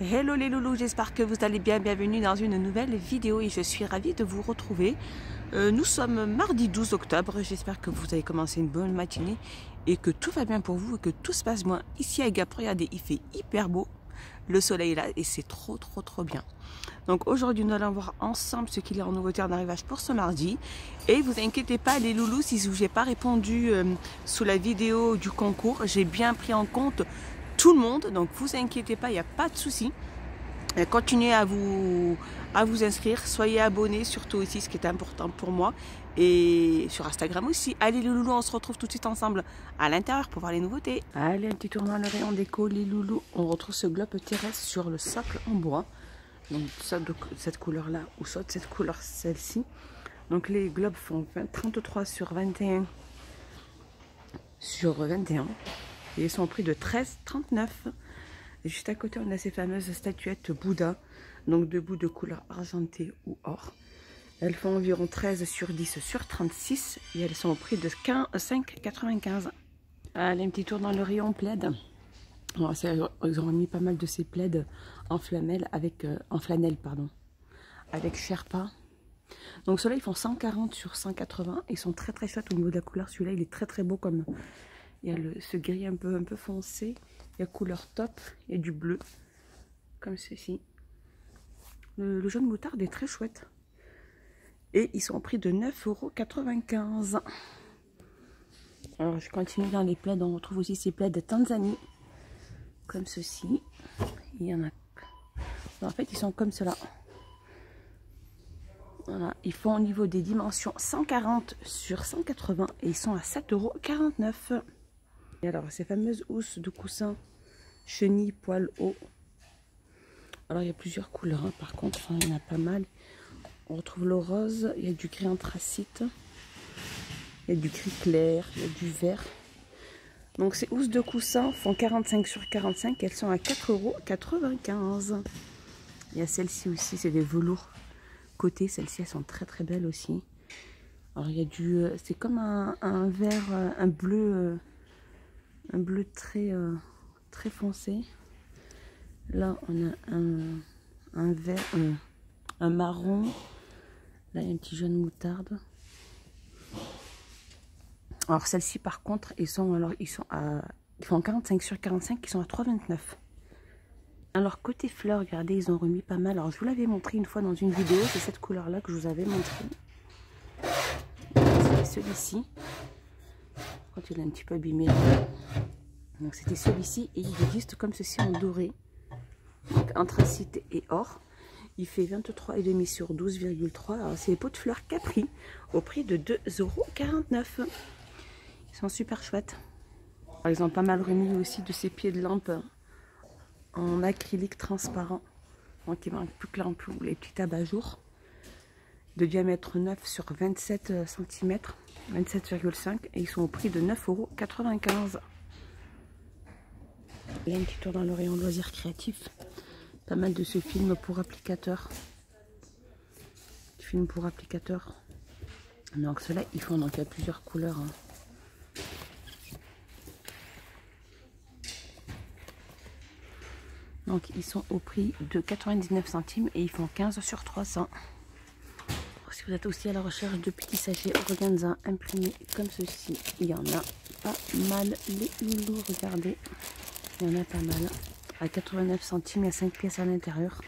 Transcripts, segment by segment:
Hello les loulous, j'espère que vous allez bien, bienvenue dans une nouvelle vidéo et je suis ravie de vous retrouver. Nous sommes mardi 12 octobre, j'espère que vous avez commencé une bonne matinée et que tout va bien pour vous et que tout se passe bien. Ici à Gap, regardez, il fait hyper beau, le soleil est là et c'est trop bien. Donc aujourd'hui nous allons voir ensemble ce qu'il y a en nouveauté en arrivage pour ce mardi. Et vous inquiétez pas les loulous, si je n'ai pas répondu sous la vidéo du concours, j'ai bien pris en compte tout le monde, donc vous inquiétez pas, il n'y a pas de souci. Continuez à vous inscrire, soyez abonnés surtout aussi, ce qui est important pour moi, et sur Instagram aussi. Allez les loulous, on se retrouve tout de suite ensemble à l'intérieur pour voir les nouveautés. Allez, un petit tour dans le rayon déco les loulous. On retrouve ce globe terrestre sur le socle en bois, donc ça de cette couleur là ou soit de cette couleur celle-ci. Donc les globes font 33 sur 21 sur 21 et ils sont au prix de 13,39 €. Juste à côté, on a ces fameuses statuettes Bouddha, donc debout de couleur argentée ou or. Elles font environ 13 sur 10 sur 36 et elles sont au prix de 5,95 €. Allez, un petit tour dans le rayon plaid. Alors, ils ont mis pas mal de ces plaids en flanelle avec avec Sherpa. Donc ceux-là, ils font 140 sur 180. Ils sont très chouettes au niveau de la couleur. Celui-là, il est très beau comme... Il y a ce gris un peu foncé. Il y a couleur top. Il y a du bleu. Comme ceci. Le jaune moutarde est très chouette. Et ils sont au prix de 9,95 €. Alors je continue dans les plaids. On retrouve aussi ces plaids de Tanzanie. Comme ceci. Il y en a... En fait, ils sont comme cela. Voilà. Ils font au niveau des dimensions 140 sur 180. Et ils sont à 7,49 €. Et alors, ces fameuses housses de coussin chenille poil haut. Alors, il y a plusieurs couleurs, hein, par contre, il y en a pas mal. On retrouve le rose, il y a du gris anthracite, il y a du gris clair, il y a du vert. Donc, ces housses de coussin font 45 sur 45, elles sont à 4,95 €. Il y a celle-ci aussi, c'est des velours côté. Celles-ci, elles sont très belles aussi. Alors, il y a du... c'est comme un vert, un bleu très foncé. Là on a un vert, un marron. Là il y a un petit jaune moutarde. Alors celle-ci par contre ils font 45 sur 45, ils sont à 3,29 €. Alors côté fleurs, regardez, ils ont remis pas mal. Alors je vous l'avais montré une fois dans une vidéo, c'est cette couleur là que je vous avais montré. C'était celui-ci. Quand il est un petit peu abîmé. Donc c'était celui-ci et il existe comme ceci en doré, donc anthracite et or. Il fait 23,5 sur 12,3. Alors c'est les pots de fleurs Capri au prix de 2,49 €. Ils sont super chouettes. Alors, ils ont pas mal remis aussi de ces pieds de lampe en acrylique transparent. Donc il manque plus que l'ampoule, les petits abat-jours de diamètre 9 sur 27 cm, 27,5 et ils sont au prix de 9,95 €. Il y a un petit tour dans le rayon loisirs créatifs. Pas mal de ce film pour applicateurs. Film pour applicateurs. Donc ceux-là, ils font, donc il y a plusieurs couleurs. Hein. Donc ils sont au prix de 99 centimes et ils font 15 sur 300. Si vous êtes aussi à la recherche de petits sachets organza imprimés comme ceci, il y en a pas mal les loulous, regardez. Il y en a pas mal. À 89 centimes, il y a 5 pièces à l'intérieur.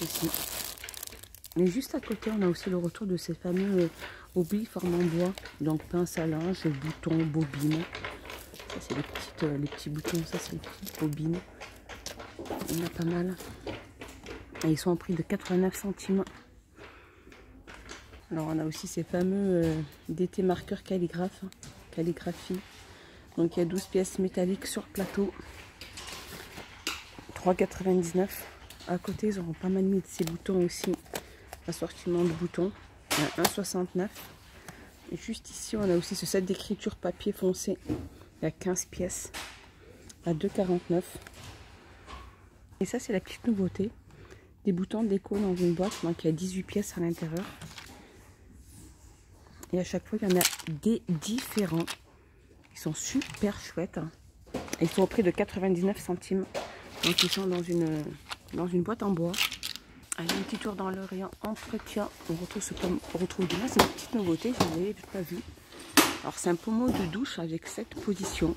Ici. Et juste à côté, on a aussi le retour de ces fameux hobbies formant bois. Donc pince à linge, boutons, bobines. Ça, c'est les petits boutons. Ça, c'est les petites bobines. Il y en a pas mal. Et ils sont au prix de 89 centimes. Alors, on a aussi ces fameux DT marqueurs calligraphie. Donc il y a 12 pièces métalliques sur plateau, 3,99 €. À côté ils auront pas mal mis de ces boutons aussi, assortiment de boutons, 1,69 €. Et juste ici on a aussi ce set d'écriture papier foncé, il y a 15 pièces à 2,49 €. Et ça c'est la petite nouveauté, des boutons déco dans une boîte, donc il y a 18 pièces à l'intérieur. Et à chaque fois il y en a des différents. Ils sont super chouettes. Ils sont au prix de 99 centimes. Donc ils sont dans une boîte en bois. Allez, un petit tour dans le rayon entretien. On retrouve de là, c'est une petite nouveauté, je n'avais pas vu. Alors c'est un pommeau de douche avec 7 positions.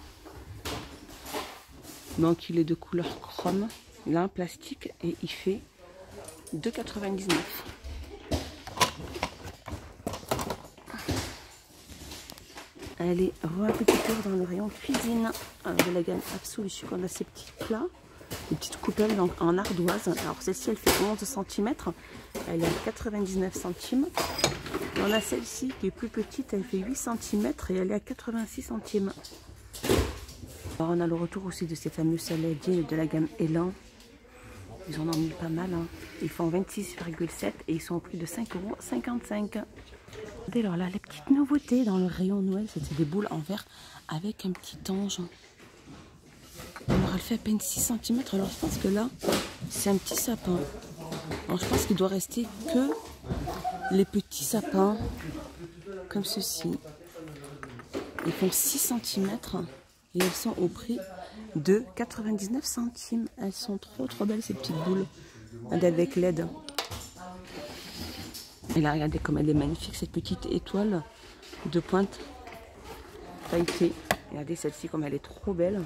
Donc il est de couleur chrome. Il a un plastique et il fait 2,99 €. Allez, un petit tour dans le rayon cuisine de la gamme Absolution. On a ces petits plats, des petites coupelles donc en ardoise. Alors celle-ci, elle fait 11 cm. Elle est à 99 centimes. Et on a celle-ci qui est plus petite, elle fait 8 cm et elle est à 86 centimes. Alors on a le retour aussi de ces fameux saladiers de la gamme Elan. Ils en ont mis pas mal. Hein. Ils font 26,7 et ils sont au prix de 5,55 €. Alors là, les petites nouveautés dans le rayon Noël, c'était des boules en verre avec un petit ange. Alors elle fait à peine 6 cm. Alors je pense que là, c'est un petit sapin. Alors je pense qu'il doit rester que les petits sapins comme ceci. Ils font 6 cm et elles sont au prix de 99 centimes. Elles sont trop belles ces petites boules avec LED. Et là, regardez comme elle est magnifique, cette petite étoile de pointe pailletée. Regardez celle-ci comme elle est trop belle.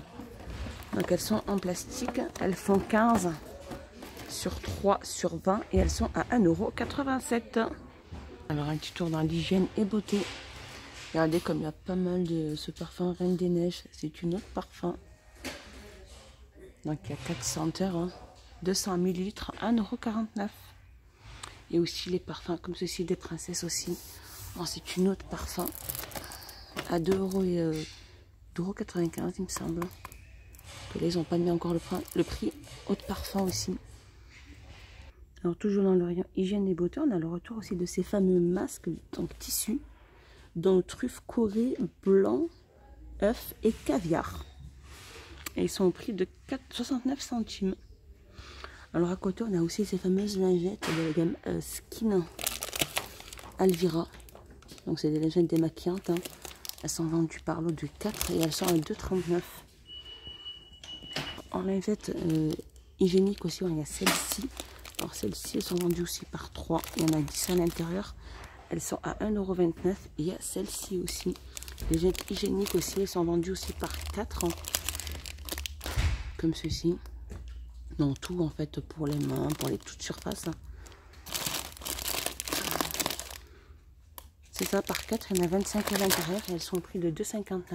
Donc elles sont en plastique, elles font 15 sur 3 sur 20 et elles sont à 1,87 €. Alors un petit tour dans l'hygiène et beauté. Regardez comme il y a pas mal de ce parfum Reine des Neiges. C'est une autre parfum. Donc il y a 4 senteurs, hein. 200 ml, 1,49 €. Et aussi les parfums comme ceci des princesses aussi. Bon, c'est une autre parfum à 2,95 € il me semble. Que là, ils n'ont pas mis encore le prix. Autre parfum aussi. Alors toujours dans le rayon hygiène et beauté, on a le retour aussi de ces fameux masques en tissu. Dans truffe Corée, blanc, œuf et caviar. Et ils sont au prix de 69 centimes. Alors à côté, on a aussi ces fameuses lingettes de la gamme Skin Alvira. Donc c'est des lingettes démaquillantes. Hein. Elles sont vendues par lot de 4 et elles sont à 2,39 €. En lingettes hygiéniques aussi, il y a celle-ci. Alors celles-ci, elles sont vendues aussi par 3. Il y en a 10 à l'intérieur. Elles sont à 1,29 €. Il y a celle-ci aussi. Les lingettes hygiéniques aussi, elles sont vendues aussi par 4. Hein. Comme ceci. Non, tout en fait pour les mains, pour les toutes surfaces. C'est ça, par 4, il y en a 25 à l'intérieur et elles sont au prix de 2,59 €.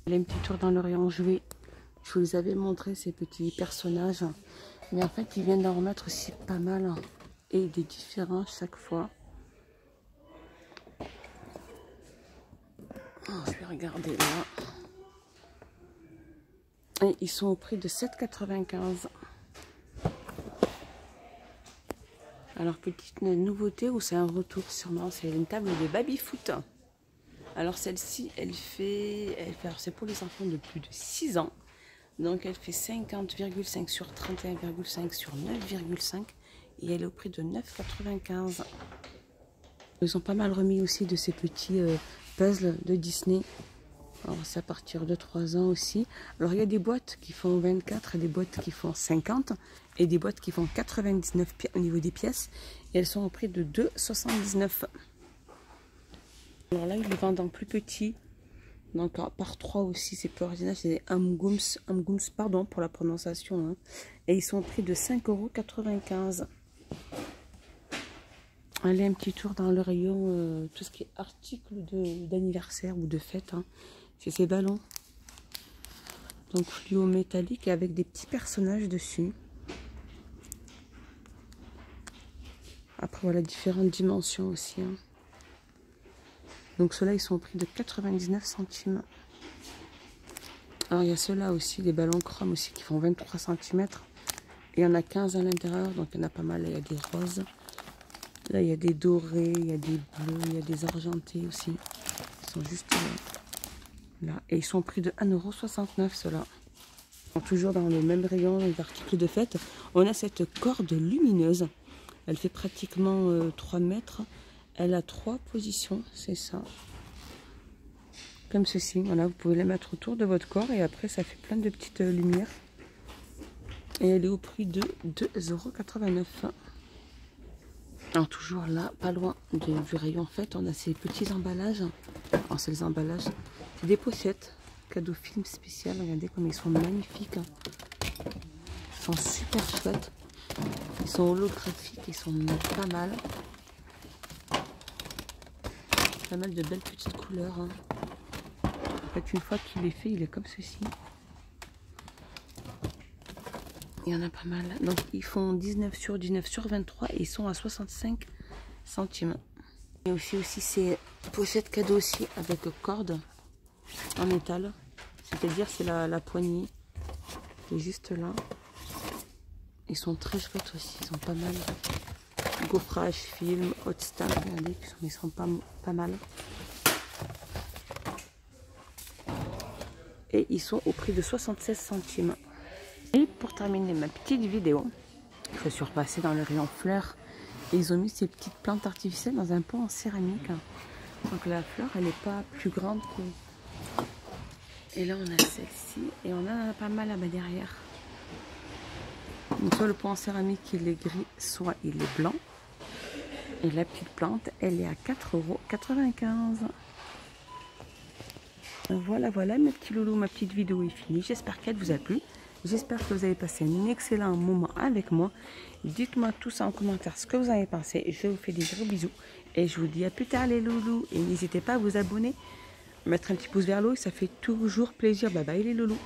Allez, un petit tour dans le rayon jouets. Je vous les avais montré ces petits personnages. Mais en fait, ils viennent d'en remettre aussi pas mal. Hein, et des différents chaque fois. Oh, je vais regarder là. Et ils sont au prix de 7,95 €. Alors, petite nouveauté ou c'est un retour sûrement, c'est une table de baby-foot. Alors, celle-ci, elle fait alors c'est pour les enfants de plus de 6 ans. Donc, elle fait 50,5 sur 31,5 sur 9,5 et elle est au prix de 9,95 €. Ils ont pas mal remis aussi de ces petits puzzles de Disney. Alors c'est à partir de 3 ans aussi. Alors il y a des boîtes qui font 24 et des boîtes qui font 50 et des boîtes qui font 99 au niveau des pièces. Et elles sont au prix de 2,79 €. Alors là ils les vendent en plus petit. Donc par 3 aussi, c'est plus original. C'est des Amgums, pardon pour la prononciation. Hein. Et ils sont au prix de 5,95 €. Allez, un petit tour dans le rayon, tout ce qui est articles d'anniversaire ou de fête. Hein. C'est ces ballons. Donc fluo métallique avec des petits personnages dessus. Après voilà, différentes dimensions aussi. Hein. Donc ceux-là, ils sont au prix de 99 centimes. Alors il y a ceux-là aussi, des ballons chrome aussi qui font 23 cm. Et il y en a 15 à l'intérieur, donc il y en a pas mal. Il y a des roses. Là, il y a des dorés, il y a des bleus, il y a des argentés aussi. Ils sont juste là. Et ils sont au prix de 1,69 € ceux-là. Toujours dans le même rayon, les articles de fête, on a cette corde lumineuse. Elle fait pratiquement 3 mètres. Elle a 3 positions, c'est ça. comme ceci. Voilà, vous pouvez les mettre autour de votre corps et après ça fait plein de petites lumières. Et elle est au prix de 2,89 €. Alors toujours là, pas loin du rayon fête, on a ces petits emballages. Alors c'est les emballages, c'est des pochettes, cadeau film spécial. Regardez comme ils sont magnifiques. Ils sont super chouettes. Ils sont holographiques, ils sont pas mal. Pas mal de belles petites couleurs. En fait, une fois qu'il est fait, il est comme ceci. Il y en a pas mal. Donc ils font 19 sur 19 sur 23 et ils sont à 65 centimes. Et aussi ces pochettes cadeaux aussi avec corde en métal. C'est-à-dire c'est la poignée qui est juste là. Ils sont très chouettes aussi, ils sont pas mal. Gaufrage, film, hot star, regardez, ils sont pas mal. Et ils sont au prix de 76 centimes. Et pour terminer ma petite vidéo, je suis repassée dans le rayon fleurs. Et ils ont mis ces petites plantes artificielles dans un pot en céramique. Donc la fleur, elle n'est pas plus grande que... Et là, on a celle-ci. Et on en a pas mal là-bas derrière. Donc soit le pot en céramique, il est gris, soit il est blanc. Et la petite plante, elle est à 4,95 €. Voilà mes petits loulous, ma petite vidéo est finie. J'espère qu'elle vous a plu. J'espère que vous avez passé un excellent moment avec moi. Dites-moi tout ça en commentaire, ce que vous avez pensé. Je vous fais des gros bisous. Et je vous dis à plus tard les loulous. Et n'hésitez pas à vous abonner, mettre un petit pouce vers le haut. Ça fait toujours plaisir. Bye bye les loulous.